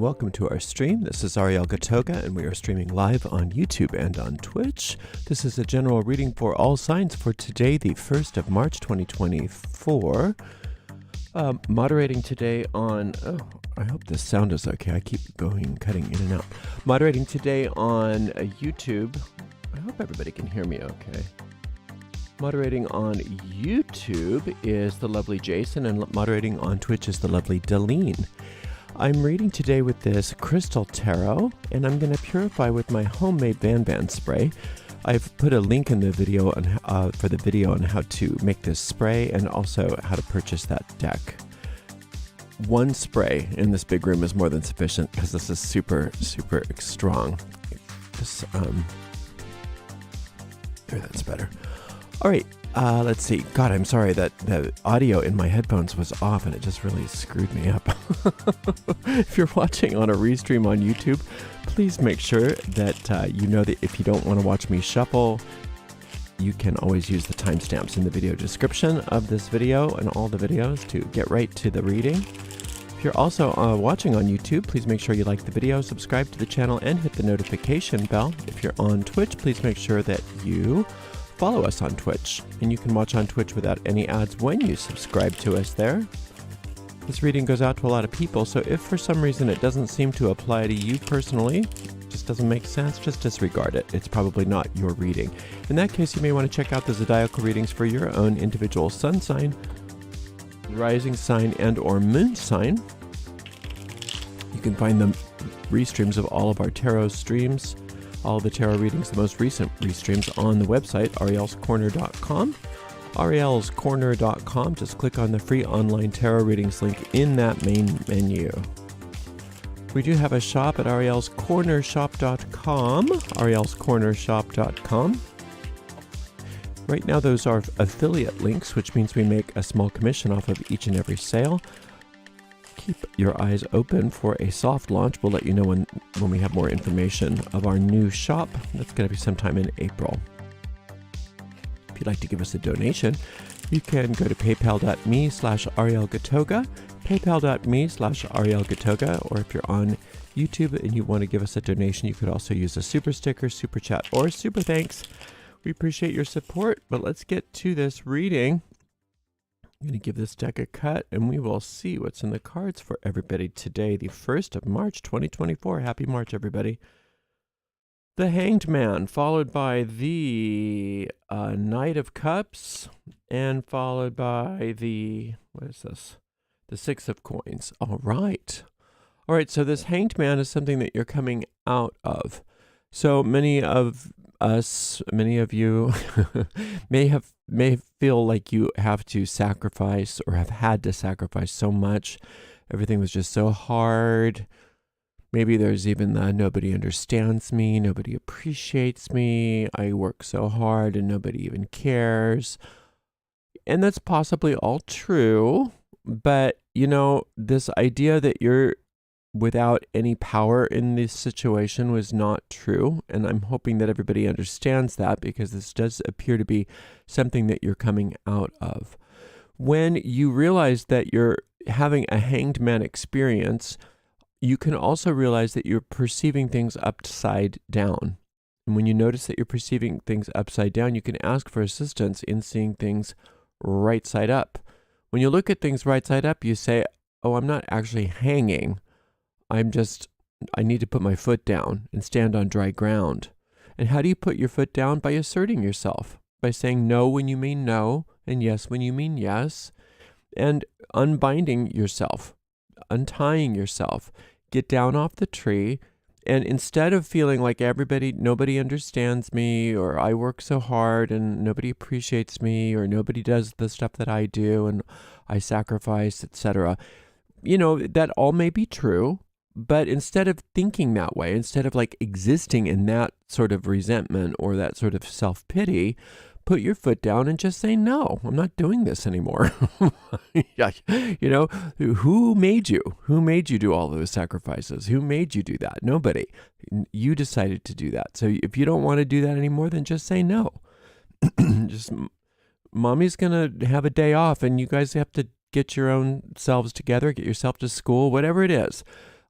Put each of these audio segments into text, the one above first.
welcome to our stream. This is Ariel Gatoga, and we are streaming live on YouTube and on Twitch. This is a general reading for all signs for today, the 1st of March, 2024. Moderating today on... Oh, I hope this sound is okay. I keep cutting in and out. Moderating today on YouTube. I hope everybody can hear me okay. Moderating on YouTube is the lovely Jason, and moderating on Twitch is the lovely Deline. I'm reading today with this Crystal Tarot, and I'm going to purify with my homemade Van spray. I've put a link in the video on, for the video on how to make this spray and also how to purchase that deck. One spray in this big room is more than sufficient because this is super strong. This, there, that's better. All right, let's see. God, I'm sorry that the audio in my headphones was off and it just really screwed me up. If you're watching on a restream on YouTube, please make sure that you know that if you don't want to watch me shuffle, you can always use the timestamps in the video description of this video and all the videos to get right to the reading. If you're also watching on YouTube, please make sure you like the video, subscribe to the channel, and hit the notification bell. If you're on Twitch, please make sure that you follow us on Twitch, and you can watch on Twitch without any ads when you subscribe to us there. This reading goes out to a lot of people, so if for some reason it doesn't seem to apply to you personally, just doesn't make sense, just disregard it. It's probably not your reading. In that case, you may want to check out the zodiacal readings for your own individual sun sign, rising sign, and or moon sign. You can find the restreams of all of our tarot streams, all the tarot readings, the most recent restreams on the website, arielscorner.com. arielscorner.com. Just click on the free online tarot readings link in that main menu. We do have a shop at arielscornershop.com. arielscornershop.com. Right now, those are affiliate links, which means we make a small commission off of each and every sale. Keep your eyes open for a soft launch. We'll let you know when we have more information of our new shop. That's going to be sometime in April. If you'd like to give us a donation, you can go to paypal.me/arielgatoga, paypal.me/arielgatoga, or if you're on YouTube and you want to give us a donation, you could also use a super sticker, super chat, or super thanks. We appreciate your support, but let's get to this reading. I'm going to give this deck a cut, and we will see what's in the cards for everybody today, the 1st of March, 2024. Happy March, everybody. The Hanged Man, followed by the Knight of Cups, and followed by the, what is this? The Six of Coins. All right. All right, so this Hanged Man is something that you're coming out of. So many of you may feel like you have to sacrifice or have had to sacrifice so much. Everything was just so hard. Maybe there's even the nobody understands me, nobody appreciates me, I work so hard and nobody even cares. And that's possibly all true, but you know, this idea that you're without any power in this situation was not true, and I'm hoping that everybody understands that, because this does appear to be something that you're coming out of. When you realize that you're having a hanged man experience, you can also realize that you're perceiving things upside down. And when you notice that you're perceiving things upside down, you can ask for assistance in seeing things right side up. When you look at things right side up, you say, oh, I'm not actually hanging. I need to put my foot down and stand on dry ground. And how do you put your foot down? By asserting yourself, by saying no when you mean no, and yes when you mean yes, and unbinding yourself, untying yourself. Get down off the tree, and instead of feeling like nobody understands me, or I work so hard and nobody appreciates me, or nobody does the stuff that I do and I sacrifice, etc. You know, that all may be true. But instead of thinking that way, instead of like existing in that sort of resentment or that sort of self-pity, put your foot down and just say, no, I'm not doing this anymore. Yeah, you know, who made you? Who made you do all those sacrifices? Who made you do that? Nobody. You decided to do that. So if you don't want to do that anymore, then just say no. Just, mommy's going to have a day off and you guys have to get your own selves together, get yourself to school, whatever it is.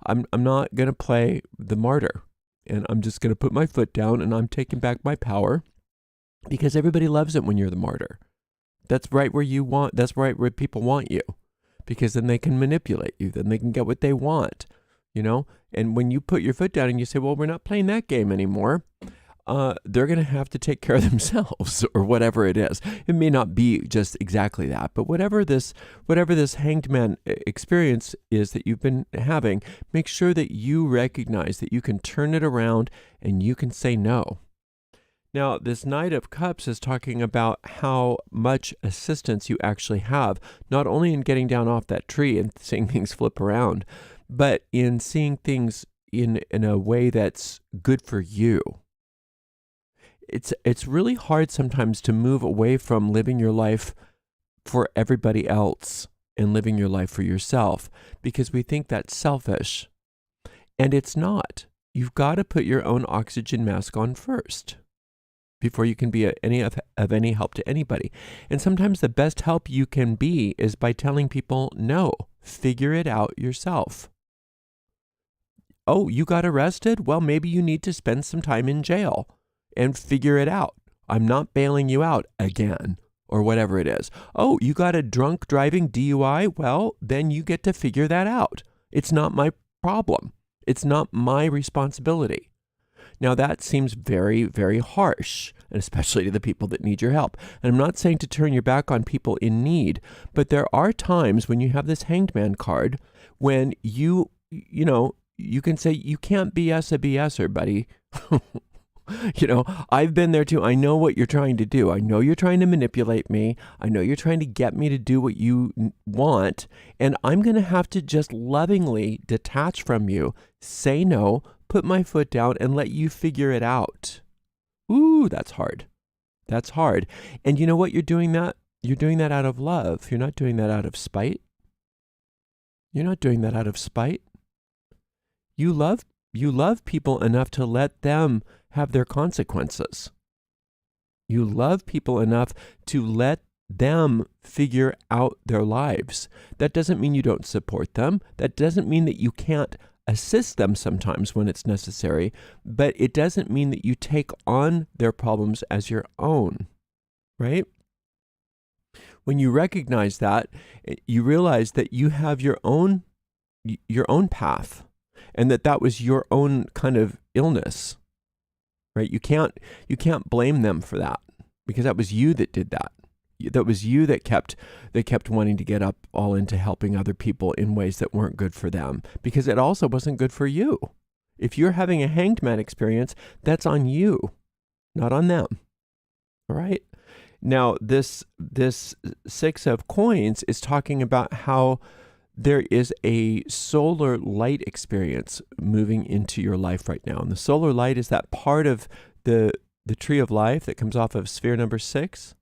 I'm not going to play the martyr, and I'm just going to put my foot down, and I'm taking back my power, because everybody loves it when you're the martyr. That's right where people want you, because then they can manipulate you. Then they can get what they want, And when you put your foot down and you say, well, we're not playing that game anymore, they're going to have to take care of themselves, or whatever it is. It may not be just exactly that, but whatever this hanged man experience is that you've been having, make sure that you recognize that you can turn it around and you can say no. Now, this Knight of Cups is talking about how much assistance you actually have, not only in getting down off that tree and seeing things flip around, but in seeing things in a way that's good for you. It's really hard sometimes to move away from living your life for everybody else and living your life for yourself, because we think that's selfish. And it's not. You've got to put your own oxygen mask on first before you can be of any help to anybody. And sometimes the best help you can be is by telling people, no, figure it out yourself. Oh, you got arrested? Well, maybe you need to spend some time in jail and figure it out. I'm not bailing you out again, or whatever it is. Oh, you got a drunk driving DUI? Well, then you get to figure that out. It's not my problem. It's not my responsibility. Now, that seems very, very harsh, and especially to the people that need your help. And I'm not saying to turn your back on people in need, but there are times when you have this hanged man card when you can say, you can't BS a BSer, buddy. I've been there too. I know what you're trying to do. I know you're trying to manipulate me. I know you're trying to get me to do what you want. And I'm going to have to just lovingly detach from you, say no, put my foot down, and let you figure it out. Ooh, that's hard. That's hard. And you know what? You're doing that out of love. You're not doing that out of spite. You're not doing that out of spite. You love people enough to let them have their consequences. You love people enough to let them figure out their lives. That doesn't mean you don't support them. That doesn't mean that you can't assist them sometimes when it's necessary, but it doesn't mean that you take on their problems as your own, right? When you recognize that, you realize that you have your own path, and that was your own kind of illness, right? You can't blame them for that, because that was you that did that. That was you that kept wanting to get up all into helping other people in ways that weren't good for them, because it also wasn't good for you. If you're having a hanged man experience, that's on you, not on them. All right? Now, this Six of Coins is talking about how there is a solar light experience moving into your life right now. And the solar light is that part of the tree of life that comes off of sphere number 6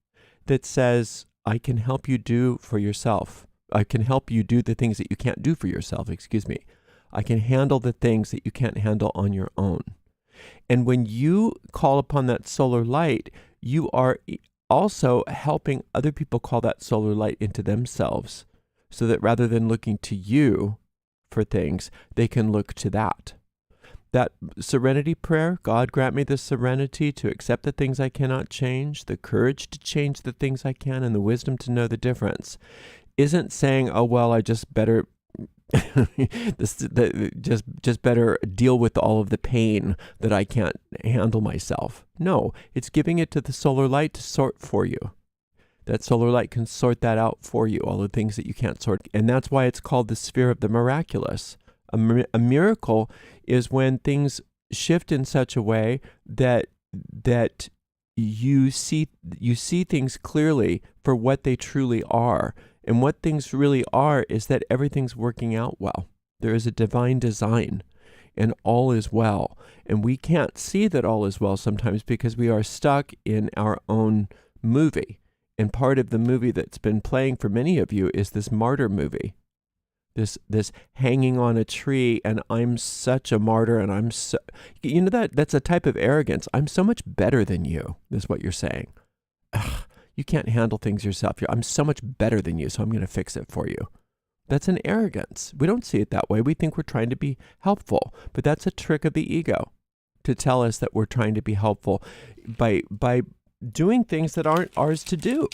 that says, I can help you do for yourself. I can help you do the things that you can't do for yourself, I can handle the things that you can't handle on your own. And when you call upon that solar light, you are also helping other people call that solar light into themselves, so that rather than looking to you for things, they can look to that. That serenity prayer, God grant me the serenity to accept the things I cannot change, the courage to change the things I can, and the wisdom to know the difference, isn't saying, oh, well, I just better just better deal with all of the pain that I can't handle myself. No, it's giving it to the solar light to sort for you. That solar light can sort that out for you, all the things that you can't sort. And that's why it's called the sphere of the miraculous. A miracle is when things shift in such a way that you see things clearly for what they truly are. And what things really are is that everything's working out well. There is a divine design, and all is well. And we can't see that all is well sometimes because we are stuck in our own movie. And part of the movie that's been playing for many of you is this martyr movie. This hanging on a tree, and I'm such a martyr, and I'm so, that's a type of arrogance. I'm so much better than you, is what you're saying. Ugh, you can't handle things yourself. I'm so much better than you, so I'm going to fix it for you. That's an arrogance. We don't see it that way. We think we're trying to be helpful, but that's a trick of the ego to tell us that we're trying to be helpful by doing things that aren't ours to do.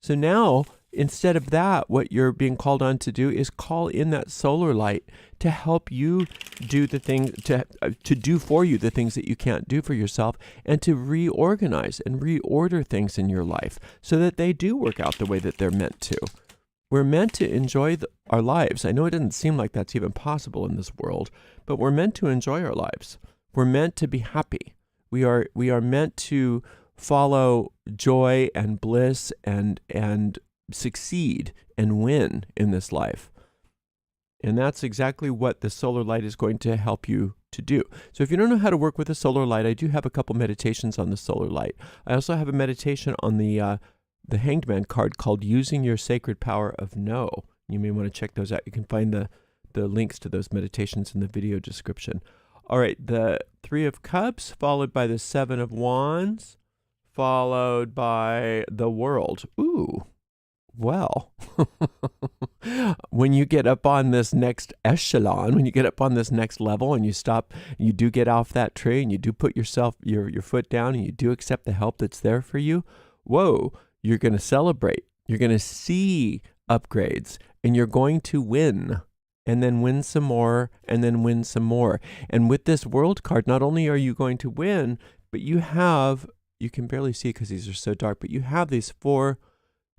So now, instead of that, what you're being called on to do is call in that solar light to help you do the things, to do for you the things that you can't do for yourself, and to reorganize and reorder things in your life so that they do work out the way that they're meant to. We're meant to enjoy our lives. I know it doesn't seem like that's even possible in this world, but we're meant to enjoy our lives. We're meant to be happy. We are meant to follow joy and bliss and succeed and win in this life. And that's exactly what the solar light is going to help you to do. So if you don't know how to work with the solar light, I do have a couple meditations on the solar light. I also have a meditation on the Hanged Man card called Using Your Sacred Power of No. You may want to check those out. You can find the links to those meditations in the video description. All right, the Three of Cups, followed by the Seven of Wands, followed by the World. Ooh, well, when you get up on this next echelon, when you get up on this next level and you stop, you do get off that tree and you do put your foot down and you do accept the help that's there for you, whoa, you're going to celebrate. You're going to see upgrades and you're going to win. And then win some more, and then win some more. And with this World card, not only are you going to win, but you can barely see it because these are so dark, but you have these 4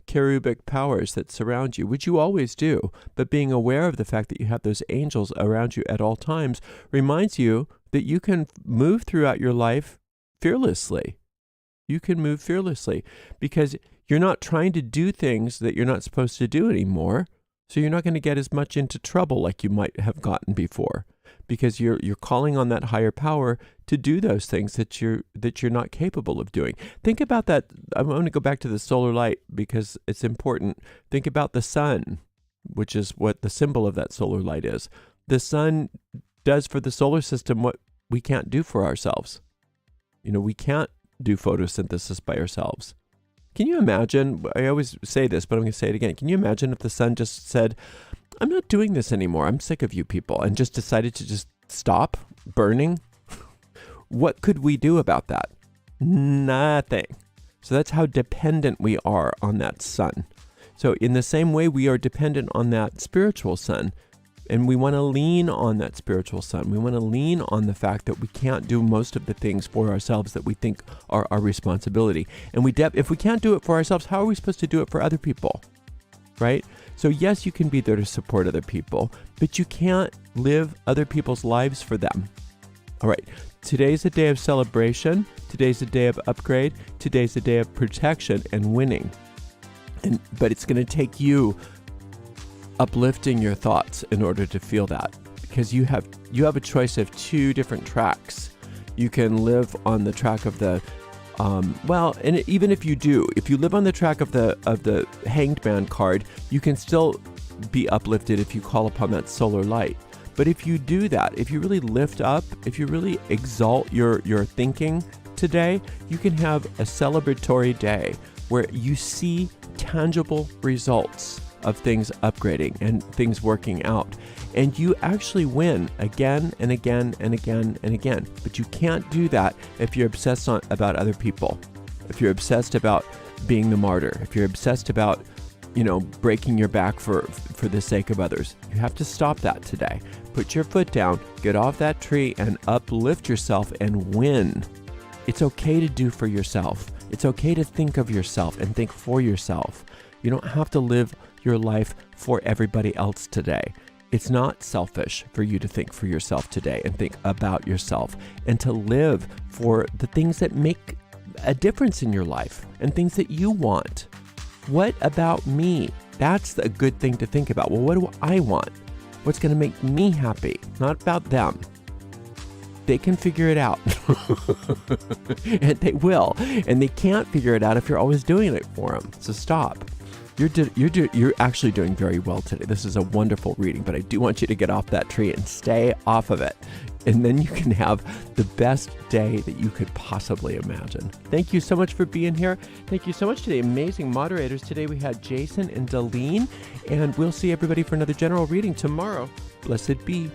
cherubic powers that surround you, which you always do. But being aware of the fact that you have those angels around you at all times reminds you that you can move throughout your life fearlessly. You can move fearlessly because you're not trying to do things that you're not supposed to do anymore. So you're not going to get as much into trouble like you might have gotten before, because you're calling on that higher power to do those things that you're not capable of doing. Think about that. I'm going to go back to the solar light because it's important. Think about the sun, which is what the symbol of that solar light is. The sun does for the solar system what we can't do for ourselves. We can't do photosynthesis by ourselves. Can you imagine, I always say this, but I'm going to say it again. Can you imagine if the sun just said, I'm not doing this anymore. I'm sick of you people, and just decided to just stop burning? What could we do about that? Nothing. So that's how dependent we are on that sun. So in the same way, we are dependent on that spiritual sun. And we want to lean on that spiritual sun. We want to lean on the fact that we can't do most of the things for ourselves that we think are our responsibility. And if we can't do it for ourselves, how are we supposed to do it for other people? Right? So yes, you can be there to support other people, but you can't live other people's lives for them. All right. Today's a day of celebration. Today's a day of upgrade. Today's a day of protection and winning. But it's going to take you uplifting your thoughts in order to feel that, because you have a choice of 2 different tracks. You can live on the track of the and even if you live on the track of the Hanged Man card, you can still be uplifted if you call upon that solar light. But if you do that, if you really lift up, if you really exalt your thinking today, you can have a celebratory day where you see tangible results of things upgrading and things working out. And you actually win again and again and again and again. But you can't do that if you're obsessed about other people. If you're obsessed about being the martyr. If you're obsessed about, breaking your back for the sake of others. You have to stop that today. Put your foot down, get off that tree, and uplift yourself and win. It's okay to do for yourself. It's okay to think of yourself and think for yourself. You don't have to live your life for everybody else today. It's not selfish for you to think for yourself today and think about yourself and to live for the things that make a difference in your life and things that you want. What about me? That's a good thing to think about. Well, what do I want? What's going to make me happy? Not about them. They can figure it out. And they will. And they can't figure it out if you're always doing it for them. So stop. You're actually doing very well today. This is a wonderful reading, but I do want you to get off that tree and stay off of it. And then you can have the best day that you could possibly imagine. Thank you so much for being here. Thank you so much to the amazing moderators. Today we had Jason and Deline, and we'll see everybody for another general reading tomorrow. Blessed be.